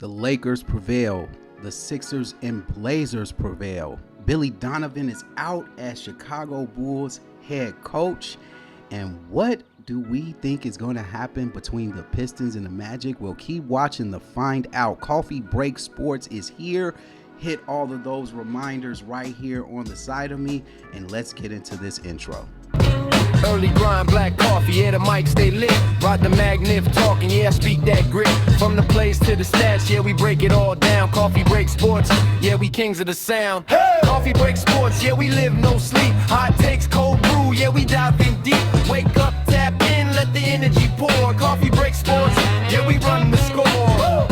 The Lakers prevail. The Sixers and Blazers prevail. Billy Donovan is out as Chicago Bulls head coach. And what do we think is going to happen between the Pistons and the Magic? We'll keep watching to find out. Coffee Break Sports is here. Hit all of those reminders right here on the side of me, and let's get into this intro. Early grind, black coffee, yeah, the mic stay lit. Rod the magnif talking, yeah, I speak that grit. From the plays to the stats, yeah, we break it all down. Coffee Break Sports, yeah, we kings of the sound. Hey! Coffee Break Sports, yeah, we live no sleep. Hot takes, cold brew, yeah, we dive in deep. Wake up, tap in, let the energy pour. Coffee Break Sports, yeah, we run the score. Woo!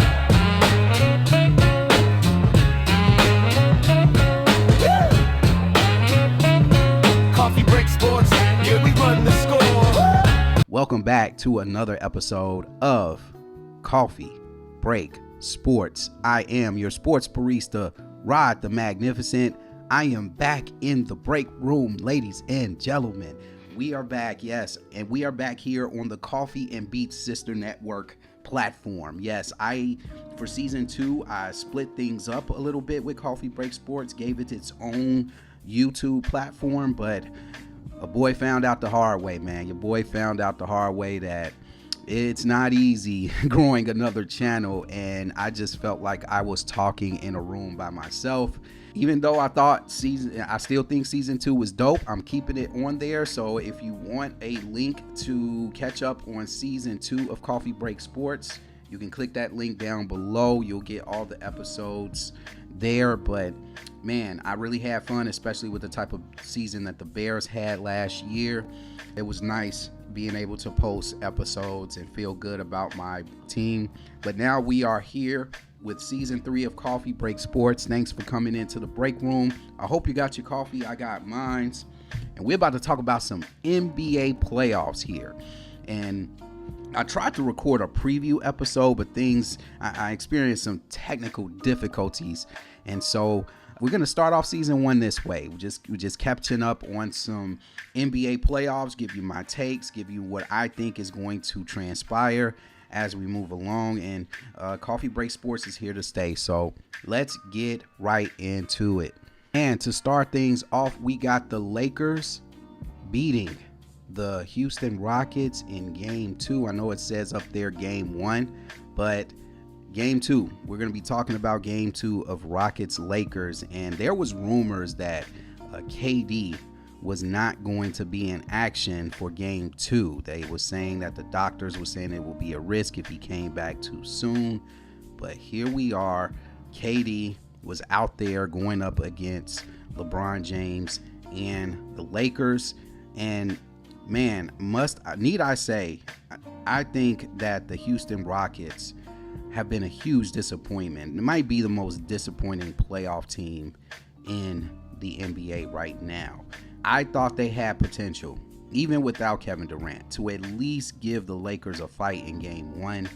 Coffee Break Sports, yeah, we run the score. Welcome back to another episode of Coffee Break Sports. I am your sports barista, Rod the Magnificent. I am back in the break room, ladies and gentlemen. We are back, yes, and we are back here on the Coffee and Beats Sister Network platform. Yes, for season 2, I split things up a little bit with Coffee Break Sports, gave it its own YouTube platform, but a boy found out the hard way, man. Your boy found out the hard way that it's not easy growing another channel, and I just felt like I was talking in a room by myself. Even though I still think season 2 was dope, I'm keeping it on there. So if you want a link to catch up on season 2 of Coffee Break Sports, you can click that link down below. You'll get all the episodes there. But man, I really had fun, especially with the type of season that the Bears had last year. It was nice being able to post episodes and feel good about my team. But now we are here with season 3 of Coffee Break Sports. Thanks for coming into the break room. I hope you got your coffee. I got mine. And we're about to talk about some NBA playoffs here. And I tried to record a preview episode, but I experienced some technical difficulties. And so we're going to start off season 1 this way. We just catching up on some NBA playoffs, give you my takes, give you what I think is going to transpire as we move along. And Coffee Break Sports is here to stay. So let's get right into it. And to start things off, we got the Lakers beating the Houston Rockets in game 2. I know it says up there game 1, but game 2, we're going to be talking about game 2 of Rockets Lakers. And there was rumors that KD was not going to be in action for game 2. They were saying that the doctors were saying it would be a risk if he came back too soon. But here we are. KD was out there going up against LeBron James and the Lakers. And man, need I say, I think that the Houston Rockets have been a huge disappointment. It might be the most disappointing playoff team in the NBA right now. I thought they had potential, even without Kevin Durant, to at least give the Lakers a fight in game 1.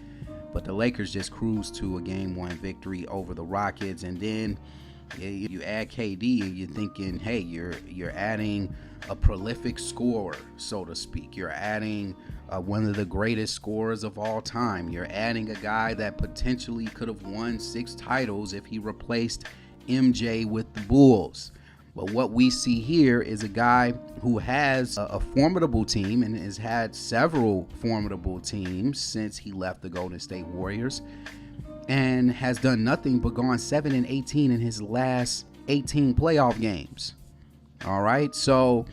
But the Lakers just cruised to a game 1 victory over the Rockets. And then you add KD and you're thinking, hey, you're adding a prolific scorer, so to speak. You're adding one of the greatest scorers of all time. You're adding a guy that potentially could have won 6 titles if he replaced MJ with the Bulls. But what we see here is a guy who has a formidable team and has had several formidable teams since he left the Golden State Warriors, and has done nothing but gone 7-18 in his last 18 playoff games. All right, so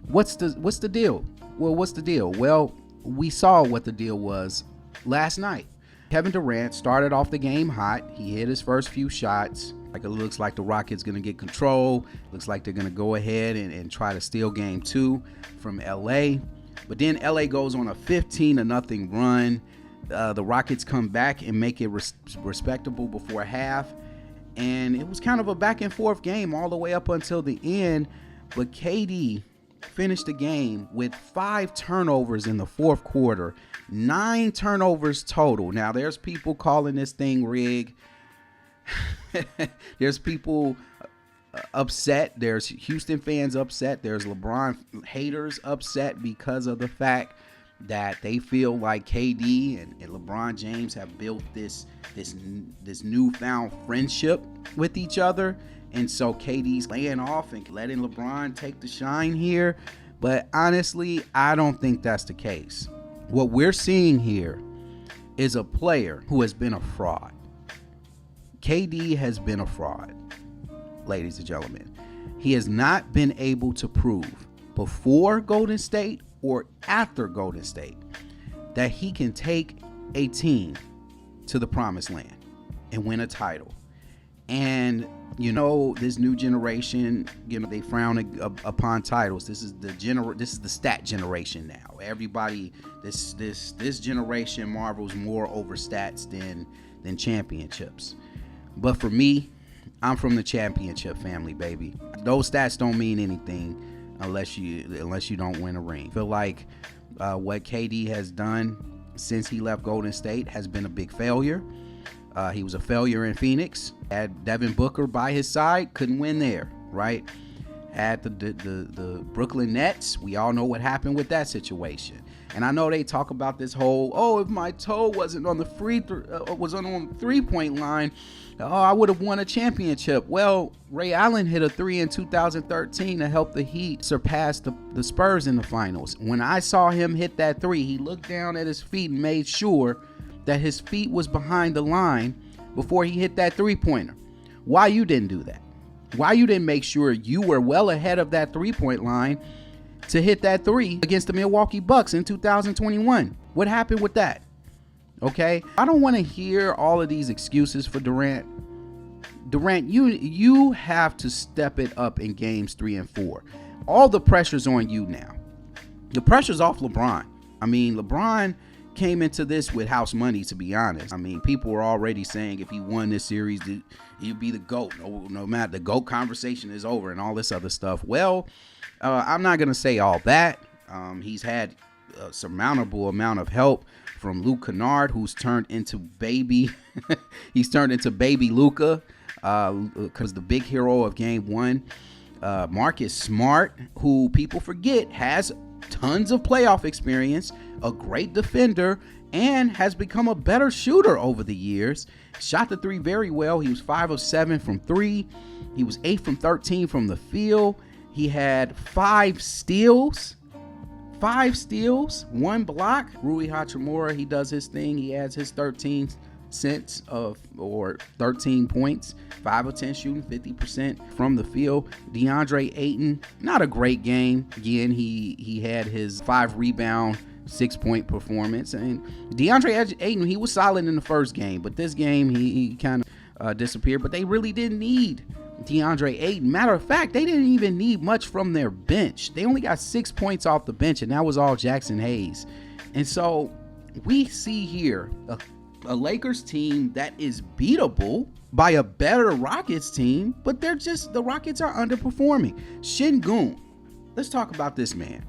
what's the deal? Well, what's the deal? Well, we saw what the deal was last night. Kevin Durant started off the game hot. He hit his first few shots. Like it looks like the Rockets going to get control. Looks like they're going to go ahead and try to steal game 2 from LA. But then LA goes on a 15-0 run. The Rockets come back and make it respectable before half. And it was kind of a back and forth game all the way up until the end. But KD finished the game with 5 turnovers in the fourth quarter. 9 turnovers total. Now, there's people calling this thing rigged. There's people upset. There's Houston fans upset. There's LeBron haters upset because of the fact that they feel like KD and LeBron James have built this newfound friendship with each other. And so KD's laying off and letting LeBron take the shine here. But honestly, I don't think that's the case. What we're seeing here is a player who has been a fraud. KD has been a fraud, ladies and gentlemen. He has not been able to prove before Golden State or after Golden State that he can take a team to the promised land and win a title. And this new generation, they frown upon titles. This is the stat generation now. Everybody, this generation marvels more over stats than championships. But for me, I'm from the championship family, baby. Those stats don't mean anything unless you don't win a ring. I feel like what KD has done since he left Golden State has been a big failure. He was a failure in Phoenix. Had Devin Booker by his side, couldn't win there, right? Had the Brooklyn Nets. We all know what happened with that situation. And I know they talk about this whole, if my toe wasn't on the on the 3-point line, I would have won a championship. Well, Ray Allen hit a 3 in 2013 to help the Heat surpass the Spurs in the finals. When I saw him hit that 3, he looked down at his feet and made sure that his feet was behind the line before he hit that 3-pointer. Why you didn't do that? Why you didn't make sure you were well ahead of that 3-point line to hit that 3 against the Milwaukee Bucks in 2021? What happened with that? Okay, I don't want to hear all of these excuses for Durant. Durant, you have to step it up in games 3 and 4. All the pressure's on you now. The pressure's off LeBron. I mean, LeBron came into this with house money, to be honest. I mean, people were already saying if he won this series, he'd be the GOAT. No matter, the GOAT conversation is over and all this other stuff. Well, I'm not going to say all that. He's had a surmountable amount of help from Luke Kennard, who's turned into baby. He's turned into baby Luka, because the big hero of game 1. Marcus Smart, who people forget has tons of playoff experience, a great defender, and has become a better shooter over the years. Shot the 3 very well. He was 5 of 7 from 3. He was 8 from 13 from the field. He had 5 steals, 1 block. Rui Hachimura, he does his thing. He adds his 13 cents or 13 points, 5 of 10 shooting, 50% from the field. DeAndre Ayton, not a great game. Again, he had his 5 rebound, 6-point performance. And DeAndre Ayton, he was solid in the first game, but this game he kind of disappeared. But they really didn't need DeAndre Ayton. Matter of fact, they didn't even need much from their bench. They only got 6 points off the bench, and that was all Jackson Hayes. And so we see here a Lakers team that is beatable by a better Rockets team, but the Rockets are underperforming. Şengün, let's talk about this man.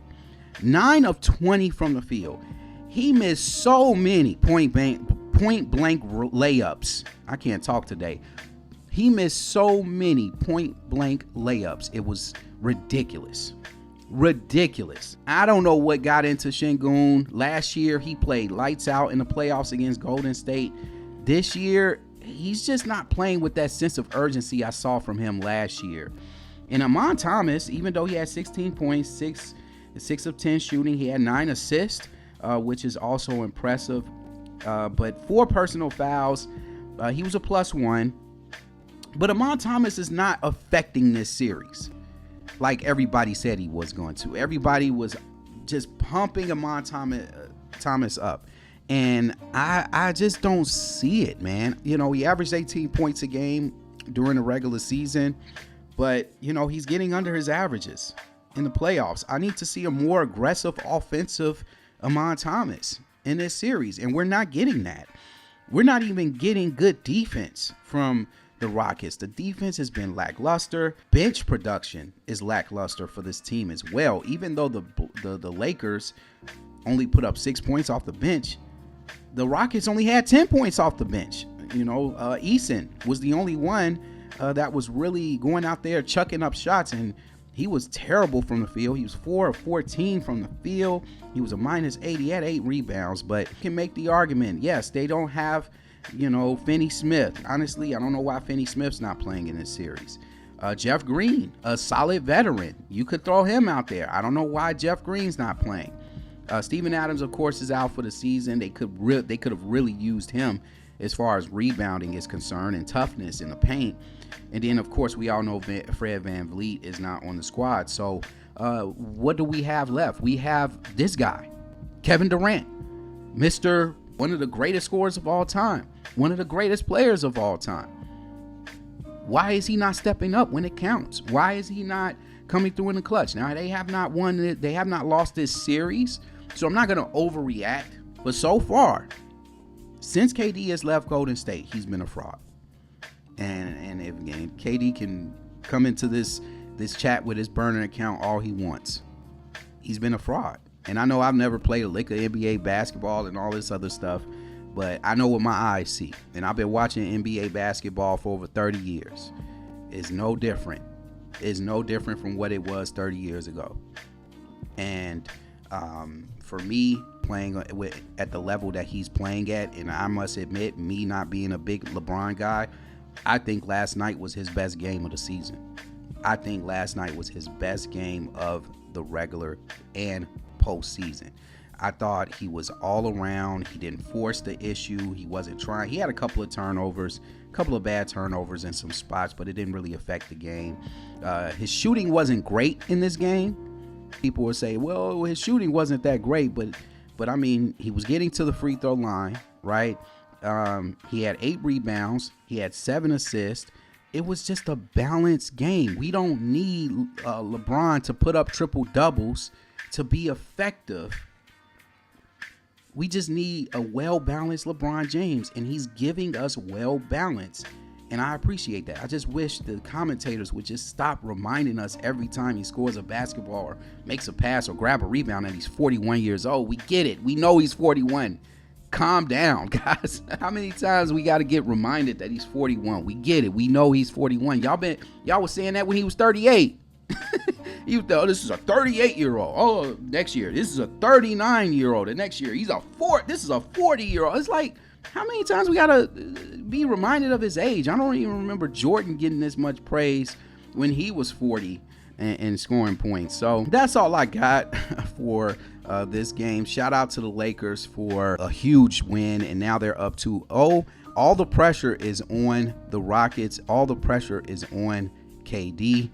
9 of 20 from the field. He missed so many point blank layups. I can't talk today. He missed so many point blank layups. It was ridiculous. I don't know what got into Şengün. Last year, he played lights out in the playoffs against Golden State. This year, he's just not playing with that sense of urgency I saw from him last year. And Amon Thomas, even though he had 16 points, 6 of 10 shooting, he had 9 assists, which is also impressive. But 4 personal fouls. He was a +1. But Amon Thomas is not affecting this series like everybody said he was going to. Everybody was just pumping Amon Thomas up. And I just don't see it, man. He averaged 18 points a game during the regular season, but, he's getting under his averages in the playoffs. I need to see a more aggressive offensive Amon Thomas in this series, and we're not getting that. We're not even getting good defense from the Rockets. The defense has been lackluster. Bench production is lackluster for this team as well. Even though the Lakers only put up 6 points off the bench, the Rockets only had 10 points off the bench. Eason was the only one that was really going out there chucking up shots, and He was terrible from the field. He was 4 of 14 from the field. He was a -8. He had 8 rebounds, but you can make the argument. Yes, they don't have, Finney Smith. Honestly, I don't know why Finney Smith's not playing in this series. Jeff Green, a solid veteran. You could throw him out there. I don't know why Jeff Green's not playing. Steven Adams, of course, is out for the season. They could have really used him as far as rebounding is concerned and toughness in the paint. And then, of course, we all know Fred VanVleet is not on the squad. So what do we have left? We have this guy, Kevin Durant, one of the greatest scorers of all time, one of the greatest players of all time. Why is he not stepping up when it counts? Why is he not coming through in the clutch? Now, they have not lost this series, so I'm not going to overreact. But so far, since KD has left Golden State, he's been a fraud. And if KD can come into this chat with his burner account all he wants, he's been a fraud. And I know I've never played a lick of NBA basketball and all this other stuff, but I know what my eyes see. And I've been watching NBA basketball for over 30 years. It's no different. It's no different from what it was 30 years ago. And for me, playing at the level that he's playing at, and I must admit, me not being a big LeBron guy, I think last night was his best game of the season. I think last night was his best game of the regular and postseason. I thought he was all around. He didn't force the issue. He wasn't trying. He had a couple of turnovers, a couple of bad turnovers in some spots, but it didn't really affect the game. His shooting wasn't great in this game. People would say, well, his shooting wasn't that great, but I mean, he was getting to the free throw line, right? He had 8 rebounds. He had 7 assists. It was just a balanced game. We don't need LeBron to put up triple doubles to be effective. We just need a well-balanced LeBron James, and he's giving us well-balanced, and I appreciate that. I just wish the commentators would just stop reminding us every time he scores a basketball or makes a pass or grab a rebound that he's 41 years old. We get it. We know he's 41. Calm down, guys. How many times we got to get reminded that he's 41? We get it. We know he's 41. Y'all was saying that when he was 38. You thought this is a 38-year-old. Oh, next year this is a 39-year-old. The next year this is a 40-year-old. It's like, how many times we gotta be reminded of his age? I don't even remember Jordan getting this much praise when he was 40 and scoring points. So that's all I got for this game. Shout out to the Lakers for a huge win, and now they're up 2-0. All the pressure is on the Rockets. All the pressure is on KD.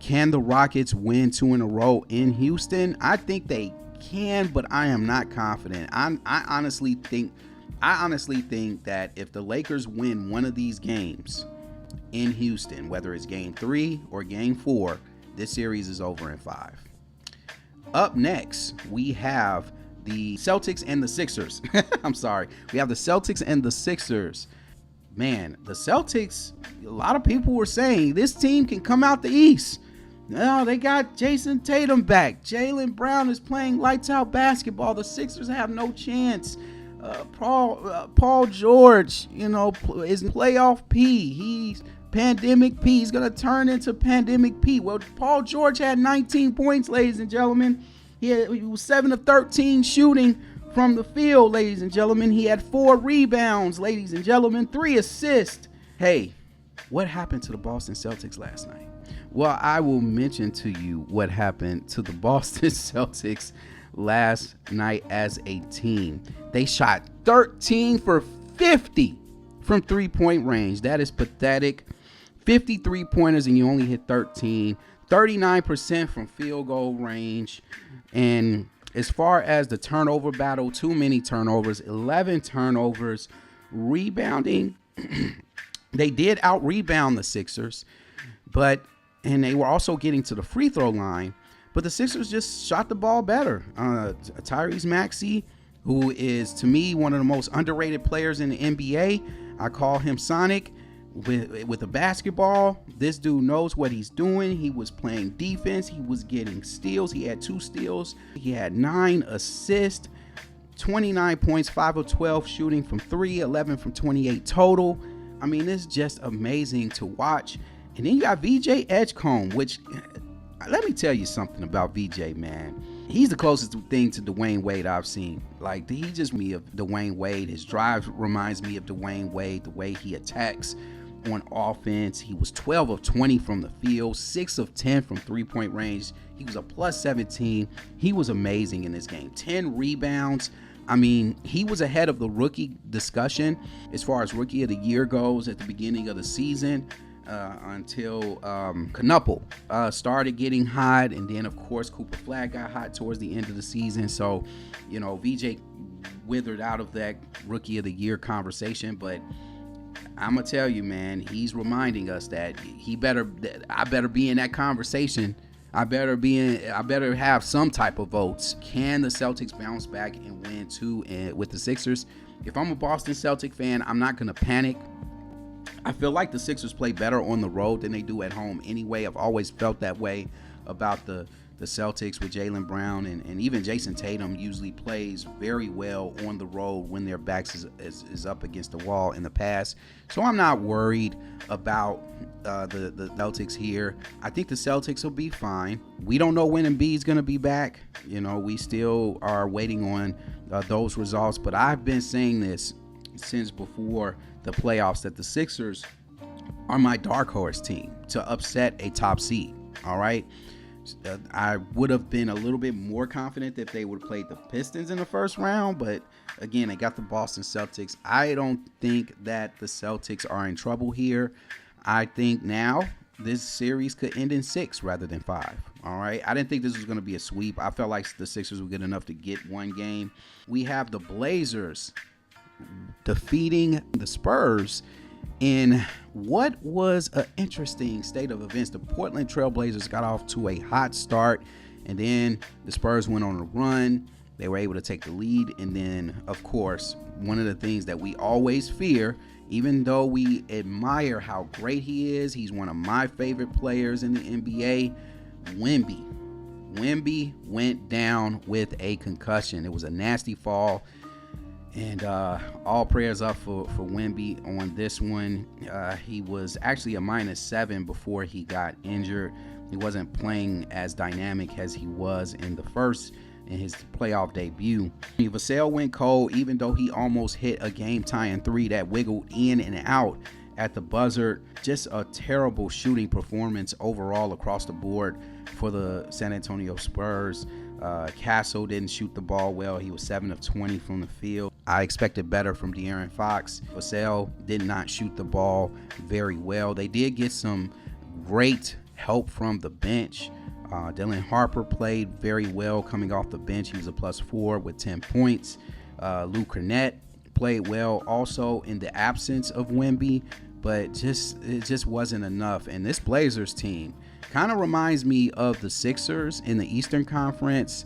Can the Rockets win 2 in a row in Houston? I think they can, but I am not confident. I honestly think that if the Lakers win one of these games in Houston, whether it's game 3 or game 4, this series is over in 5. Up next, we have the Celtics and the Sixers. I'm sorry. We have the Celtics and the Sixers. Man, the Celtics, a lot of people were saying this team can come out the East. No, they got Jason Tatum back. Jaylen Brown is playing lights out basketball. The Sixers have no chance. Paul George, is playoff P. He's pandemic P. He's going to turn into pandemic P. Well, Paul George had 19 points, ladies and gentlemen. He was 7 of 13 shooting from the field, ladies and gentlemen. He had 4 rebounds, ladies and gentlemen, 3 assists. Hey, what happened to the Boston Celtics last night? Well, I will mention to you what happened to the Boston Celtics last night as a team. They shot 13 for 50 from three-point range. That is pathetic. 53 pointers and you only hit 13. 39% from field goal range. And as far as the turnover battle, too many turnovers, 11 turnovers. Rebounding, they did out-rebound the Sixers, and they were also getting to the free throw line, but the Sixers just shot the ball better. Tyrese Maxey, who is, to me, one of the most underrated players in the NBA. I call him Sonic. With a basketball, this dude knows what he's doing. He was playing defense. He was getting steals. He had 2 steals. He had 9 assists, 29 points, 5 of 12 shooting from 3, 11 from 28 total. I mean, it's just amazing to watch. And then you got VJ Edgecombe, which let me tell you something about VJ, man. He's the closest thing to Dwayne Wade I've seen. Like, he just me of Dwayne Wade. His drive reminds me of Dwayne Wade, the way he attacks on offense. He was 12 of 20 from the field, 6 of 10 from three-point range. He was a plus 17. He was amazing in this game. 10 rebounds. I mean, he was ahead of the rookie discussion as far as rookie of the year goes at the beginning of the season. Until Knuppel started getting hot, and then of course Cooper Flag got hot towards the end of the season. So, you know, VJ withered out of that rookie of the year conversation. But I'm gonna tell you, man, he's reminding us that I better be in that conversation. I better have some type of votes. Can the Celtics bounce back and win two with the Sixers? If I'm a Boston Celtic fan, I'm not gonna panic. I feel like the Sixers play better on the road than they do at home anyway. I've always felt that way about the Celtics with Jaylen Brown, and even Jason Tatum usually plays very well on the road when their backs is up against the wall in the past. So I'm not worried about the Celtics here. I think the Celtics will be fine. We don't know when Embiid's going to be back. You know, we still are waiting on those results. But I've been saying this since before the playoffs that the Sixers are my dark horse team to upset a top seed. All right. I would have been a little bit more confident if they would have played the Pistons in the first round, but again, they got the Boston Celtics. I don't think that the Celtics are in trouble here. I think now this series could end in 6 rather than 5. All right. I didn't think this was going to be a sweep. I felt like the Sixers were good enough to get one game. We have the Blazers defeating the Spurs in what was an interesting state of events. The Portland Trail Blazers got off to a hot start, and then the Spurs went on a run. They were able to take the lead, and then, of course, one of the things that we always fear, even though we admire how great he is, he's one of my favorite players in the NBA, Wemby. Wemby went down with a concussion. It was a nasty fall. And all prayers up for Wemby on this one. He was actually a -7 before he got injured. He wasn't playing as dynamic as he was in his playoff debut. Vassell went cold, even though he almost hit a game-tying 3 that wiggled in and out at the buzzer. Just a terrible shooting performance overall across the board for the San Antonio Spurs. Castle didn't shoot the ball well. He was 7 of 20 from the field. I expected better from De'Aaron Fox. Vassell did not shoot the ball very well. They did get some great help from the bench. Dylan Harper played very well coming off the bench. He was a +4 with 10 points. Lou Cornett played well also in the absence of Wemby, but it just wasn't enough. And this Blazers team kind of reminds me of the Sixers in the Eastern Conference.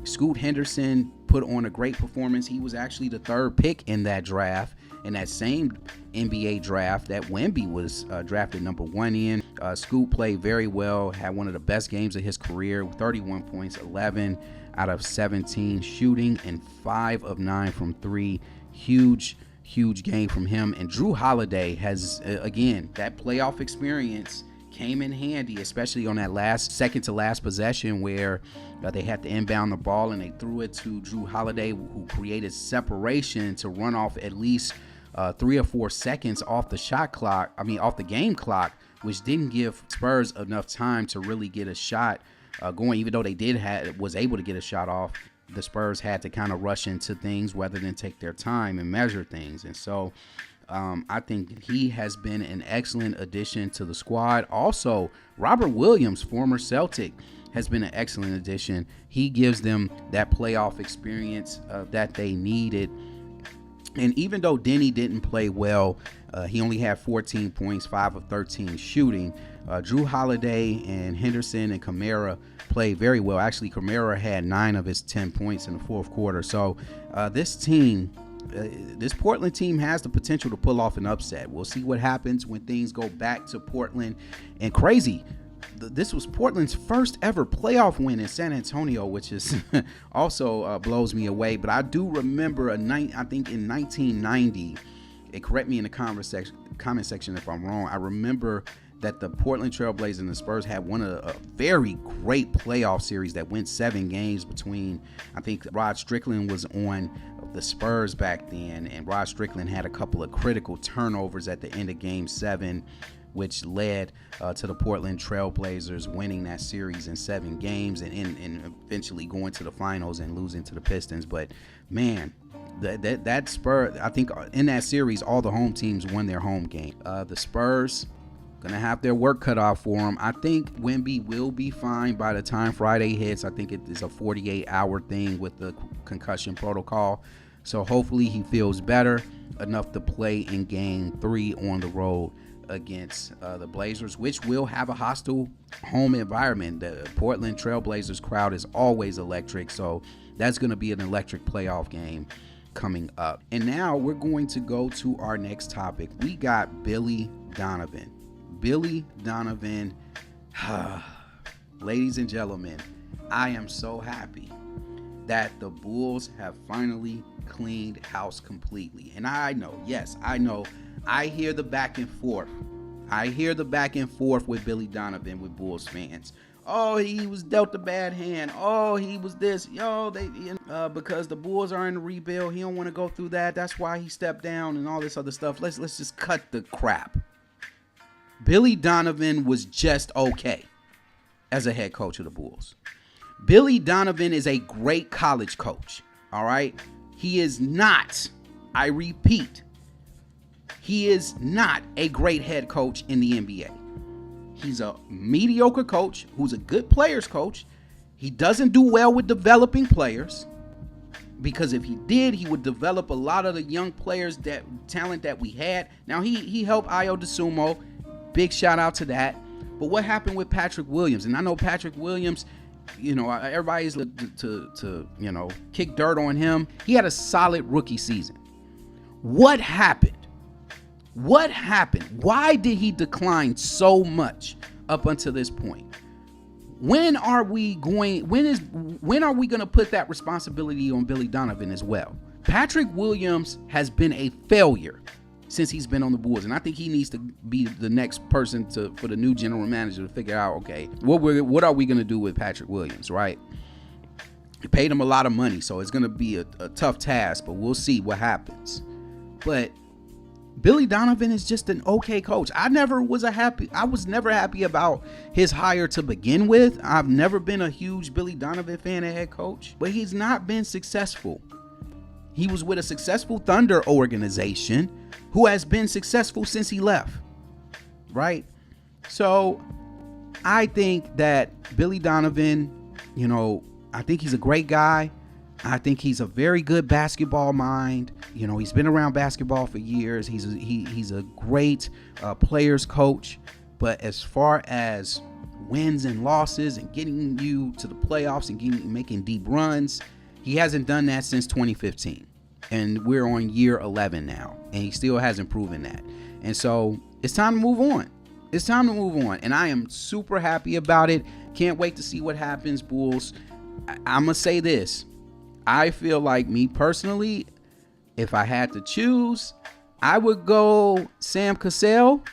Scoot Henderson put on a great performance. He was actually the 3rd pick in that draft, in that same NBA draft that Wemby was drafted number 1 in. Scoot played very well, had one of the best games of his career, 31 points, 11 out of 17 shooting, and 5 of 9 from 3. Huge game from him. And Drew Holiday has, again, that playoff experience came in handy, especially on that second to last possession where they had to inbound the ball and they threw it to Drew Holiday, who created separation to run off at least 3 or 4 seconds off the game clock, which didn't give Spurs enough time to really get a shot going. Even though they was able to get a shot off, the Spurs had to kind of rush into things rather than take their time and measure things. And so I think he has been an excellent addition to the squad. Also, Robert Williams, former Celtic, has been an excellent addition. He gives them that playoff experience that they needed. And even though Denny didn't play well, he only had 14 points, 5 of 13 shooting. Drew Holiday and Henderson and Kamara played very well. Actually, Kamara had 9 of his 10 points in the fourth quarter. So this Portland team has the potential to pull off an upset. We'll see what happens when things go back to Portland. And crazy, this was Portland's first ever playoff win in San Antonio, which is also blows me away. But I do remember I think in 1990, and correct me in the comment section if I'm wrong, I remember that the Portland Trailblazers and the Spurs had won a very great playoff series that went 7 games between, I think Rod Strickland was on the Spurs back then, and Rod Strickland had a couple of critical turnovers at the end of game 7, which led to the Portland Trailblazers winning that series in 7 games and eventually going to the finals and losing to the Pistons. But man, that Spurs, I think in that series, all the home teams won their home game. The Spurs gonna have their work cut off for them. I think Wemby will be fine by the time Friday hits. I think it is a 48-hour thing with the concussion protocol. So hopefully he feels better enough to play in game 3 on the road against the Blazers, which will have a hostile home environment. The Portland Trailblazers crowd is always electric, so that's going to be an electric playoff game coming up. And now we're going to go to our next topic. We got Billy Donovan. Billy Donovan. Ladies and gentlemen, I am so happy that the Bulls have finally cleaned house completely. And I know, yes, I know, I hear the back and forth. I hear the back and forth with Billy Donovan with Bulls fans. Oh, he was dealt a bad hand. Oh, he was this. Because the Bulls are in a rebuild, he don't want to go through that. That's why he stepped down and all this other stuff. Let's just cut the crap. Billy Donovan was just okay as a head coach of the Bulls. Billy Donovan is a great college coach. All right. He is not, I repeat, he is not a great head coach in the NBA. He's a mediocre coach who's a good players coach. He doesn't do well with developing players, because if he did, he would develop a lot of the young players, that talent that we had. Now he helped Ayo DeSumo. Big shout out to that. But what happened with Patrick Williams? And I know Patrick Williams, everybody's to kick dirt on him. He had a solid rookie season. What happened? What happened? Why did he decline so much up until this point? When are we going to put that responsibility on Billy Donovan as well? Patrick Williams has been a failure since he's been on the Bulls, and I think he needs to be the next person for the new general manager to figure out, okay, what are we going to do with Patrick Williams, right? He paid him a lot of money, so it's going to be a tough task, but we'll see what happens. But Billy Donovan is just an okay coach. I was never happy about his hire to begin with. I've never been a huge Billy Donovan fan as head coach, but he's not been successful. He was with a successful Thunder organization who has been successful since he left, right? So I think that Billy Donovan, I think he's a great guy. I think he's a very good basketball mind. He's been around basketball for years. He's a great players coach. But as far as wins and losses and getting you to the playoffs and making deep runs, he hasn't done that since 2015. And we're on year 11 now, and he still hasn't proven that. And so it's time to move on. It's time to move on. And I am super happy about it. Can't wait to see what happens, Bulls. I'm going to say this. I feel like, me personally, if I had to choose, I would go Sam Cassell.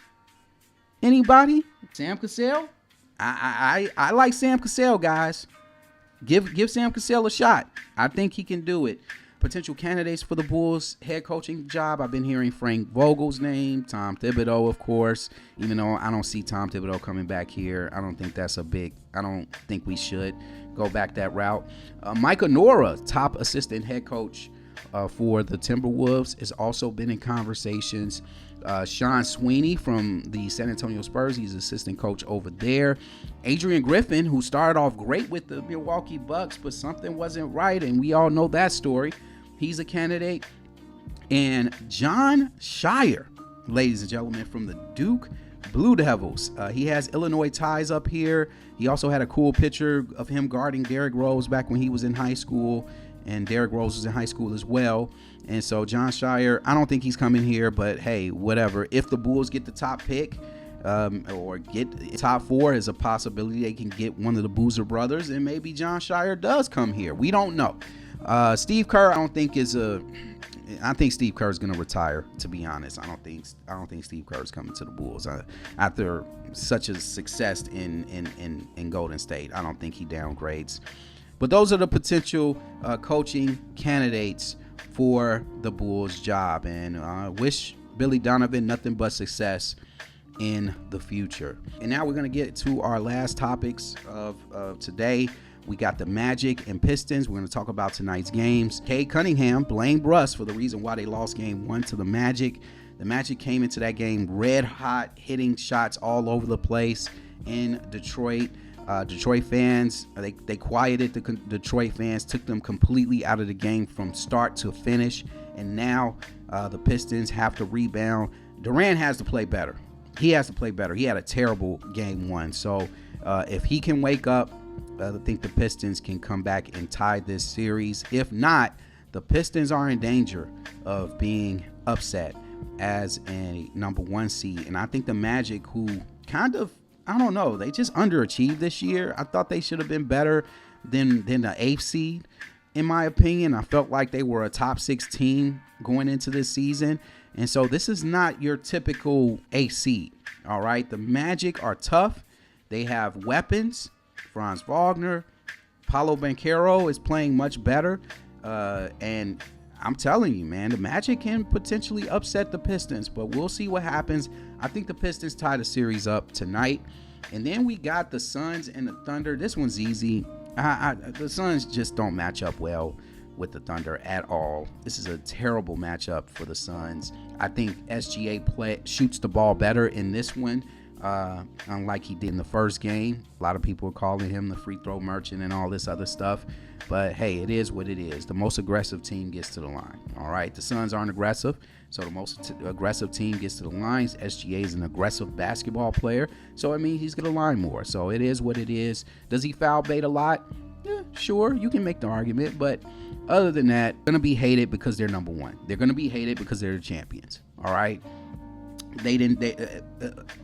Anybody? Sam Cassell? I like Sam Cassell, guys. Give Sam Cassell a shot. I think he can do it. Potential candidates for the Bulls head coaching job, I've been hearing Frank Vogel's name, Tom Thibodeau, of course, even though I don't see Tom Thibodeau coming back here. I don't think we should go back that route. Micah Nora, top assistant head coach for the Timberwolves, has also been in conversations. Sean Sweeney from the San Antonio Spurs, he's assistant coach over there. Adrian Griffin, who started off great with the Milwaukee Bucks, but something wasn't right, and we all know that story. He's a candidate. And John Shire, ladies and gentlemen, from the Duke Blue Devils. He has Illinois ties up here. He also had a cool picture of him guarding Derrick Rose back when he was in high school, and Derrick Rose was in high school as well. And so John Shire, I don't think he's coming here, but hey, whatever. If the Bulls get the top pick or get top 4, is a possibility they can get one of the Boozer brothers, and maybe John Shire does come here. We don't know. Steve Kerr, I think Steve Kerr is going to retire, to be honest. I don't think Steve Kerr is coming to the Bulls after such a success in Golden State. I don't think he downgrades. But those are the potential coaching candidates for the Bulls job, and I wish Billy Donovan nothing but success in the future. And now we're going to get to our last topics of today. We got the Magic and Pistons. We're going to talk about tonight's games. Cade Cunningham blamed Russ for the reason why they lost game 1 to the Magic. The Magic came into that game red hot, hitting shots all over the place in Detroit. Detroit fans, they quieted the Detroit fans, took them completely out of the game from start to finish. And now the Pistons have to rebound. Durant has to play better. He has to play better. He had a terrible game 1. So if he can wake up, I think the Pistons can come back and tie this series. If not, the Pistons are in danger of being upset as a number 1 seed. And I think the Magic, who kind of, I don't know, they just underachieved this year. I thought they should have been better than the 8th seed, in my opinion. I felt like they were a top 6 team going into this season. And so this is not your typical 8th seed. All right. The Magic are tough. They have weapons. Franz Wagner, Paolo Banchero is playing much better. And I'm telling you, man, the Magic can potentially upset the Pistons, but we'll see what happens. I think the Pistons tie the series up tonight. And then we got the Suns and the Thunder. This one's easy. The Suns just don't match up well with the Thunder at all. This is a terrible matchup for the Suns. I think SGA shoots the ball better in this one. Unlike he did in the first game. A lot of people are calling him the free throw merchant and all this other stuff. But hey, it is what it is. The most aggressive team gets to the line. All right. The Suns aren't aggressive. So the most aggressive team gets to the lines. SGA is an aggressive basketball player. So, I mean, he's going to line more. So it is what it is. Does he foul bait a lot? Yeah, sure. You can make the argument. But other than that, they're going to be hated because they're number 1. They're going to be hated because they're the champions. All right. A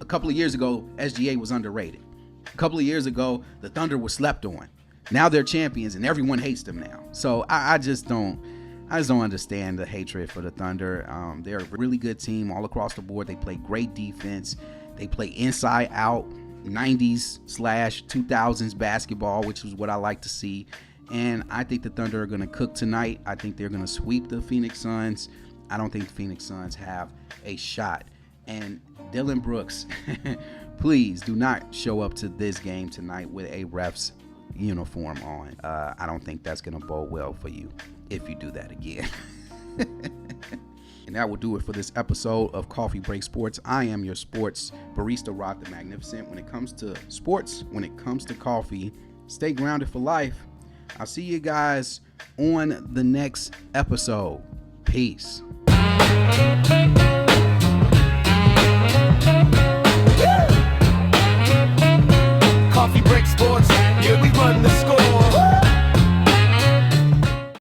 couple of years ago, SGA was underrated. A couple of years ago, the Thunder was slept on. Now they're champions and everyone hates them now. So I just don't understand the hatred for the Thunder. They're a really good team all across the board. They play great defense. They play inside out, 90s/2000s basketball, which is what I like to see. And I think the Thunder are going to cook tonight. I think they're going to sweep the Phoenix Suns. I don't think the Phoenix Suns have a shot. And Dylan Brooks, please do not show up to this game tonight with a ref's uniform on. I don't think that's going to bode well for you if you do that again. And that will do it for this episode of Coffee Break Sports. I am your sports barista, Rod the Magnificent. When it comes to sports, when it comes to coffee, stay grounded for life. I'll see you guys on the next episode. Peace. Coffee break sports.